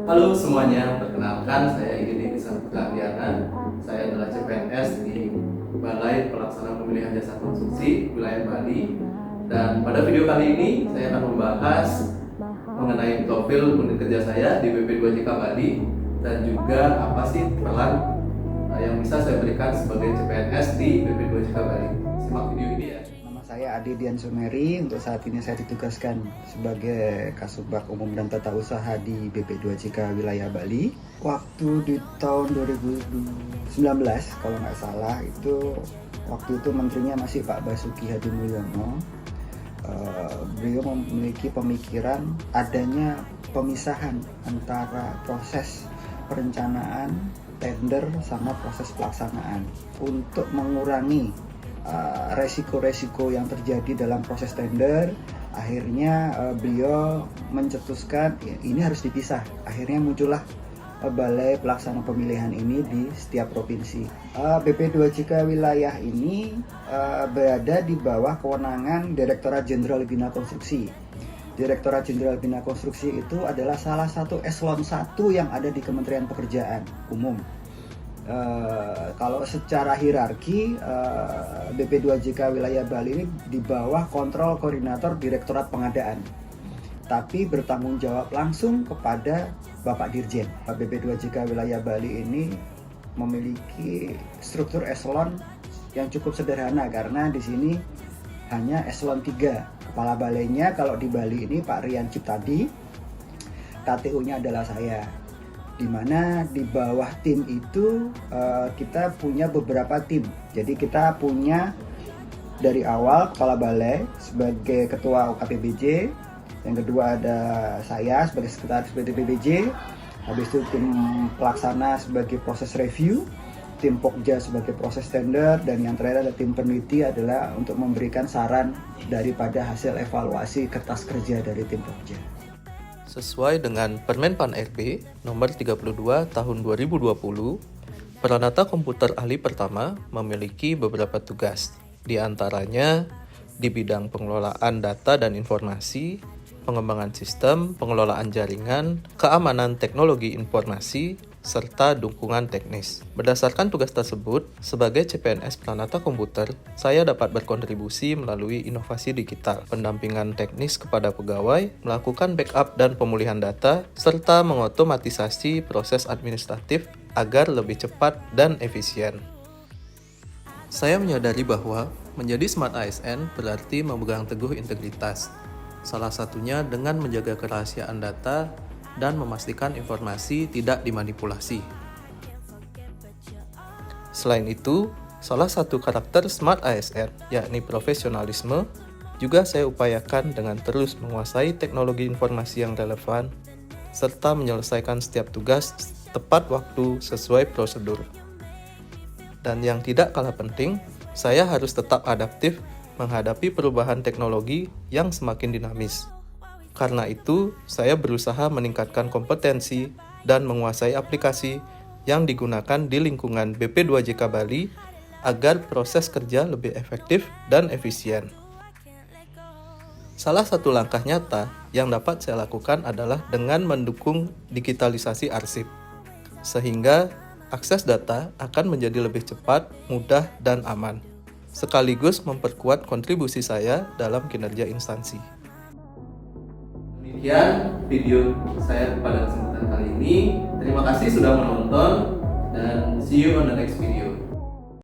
Halo semuanya, perkenalkan saya Igede Putra Diana. Saya adalah CPNS di Balai Pelaksana Pemilihan Jasa Konstruksi Wilayah Bali. Dan pada video kali ini saya akan membahas mengenai profil unit kerja saya di BP2JK Bali dan juga apa sih peran yang bisa saya berikan sebagai CPNS di BP2JK Bali. Simak video ini ya. Nama saya Adi Dian Sumeri. Untuk saat ini saya ditugaskan sebagai Kasubag Umum dan Tata Usaha di BP2JK Wilayah Bali. Waktu di tahun 2019 kalau nggak salah waktu itu menterinya masih Pak Basuki Hadi Mulyono. Beliau memiliki pemikiran adanya pemisahan antara proses perencanaan, tender, sama proses pelaksanaan untuk mengurangi resiko-resiko yang terjadi dalam proses tender. Akhirnya beliau mencetuskan ini harus dipisah. Akhirnya muncullah Balai Pelaksana Pemilihan ini di setiap provinsi. BP2JK wilayah ini berada di bawah kewenangan Direktorat Jenderal Bina Konstruksi. Direktorat Jenderal Bina Konstruksi itu adalah salah satu eselon 1 yang ada di Kementerian Pekerjaan Umum. Kalau secara hierarki, BP2JK wilayah Bali ini di bawah kontrol koordinator Direktorat Pengadaan, tapi bertanggung jawab langsung kepada Bapak Dirjen. BP2JK wilayah Bali ini memiliki struktur eselon yang cukup sederhana karena di sini hanya eselon 3. Kepala balainya kalau di Bali ini Pak Rian Ciptadi, KTU-nya adalah saya. Di mana di bawah tim itu kita punya beberapa tim. Jadi kita punya dari awal kepala balai sebagai ketua UKPBJ, yang kedua ada saya sebagai sekretaris PBJ, habis itu tim pelaksana sebagai proses review, tim Pokja sebagai proses tender, dan yang terakhir ada tim peneliti adalah untuk memberikan saran daripada hasil evaluasi kertas kerja dari tim Pokja. Sesuai dengan Permen Pan RB nomor 32 tahun 2020, Pranata Komputer Ahli Pertama memiliki beberapa tugas, di antaranya di bidang pengelolaan data dan informasi, pengembangan sistem, pengelolaan jaringan, keamanan teknologi informasi, serta dukungan teknis. Berdasarkan tugas tersebut, sebagai CPNS Pranata Komputer, saya dapat berkontribusi melalui inovasi digital, pendampingan teknis kepada pegawai, melakukan backup dan pemulihan data, serta mengotomatisasi proses administratif agar lebih cepat dan efisien. Saya menyadari bahwa menjadi Smart ASN berarti memegang teguh integritas, salah satunya dengan menjaga kerahasiaan data dan memastikan informasi tidak dimanipulasi. Selain itu, salah satu karakter Smart ASN, yakni profesionalisme, juga saya upayakan dengan terus menguasai teknologi informasi yang relevan, serta menyelesaikan setiap tugas tepat waktu sesuai prosedur. Dan yang tidak kalah penting, saya harus tetap adaptif menghadapi perubahan teknologi yang semakin dinamis. Karena itu, saya berusaha meningkatkan kompetensi dan menguasai aplikasi yang digunakan di lingkungan BP2JK Bali agar proses kerja lebih efektif dan efisien. Salah satu langkah nyata yang dapat saya lakukan adalah dengan mendukung digitalisasi arsip, sehingga akses data akan menjadi lebih cepat, mudah, dan aman, sekaligus memperkuat kontribusi saya dalam kinerja instansi. Demikian video saya pada kesempatan kali ini. Terima kasih sudah menonton dan see you on the next video.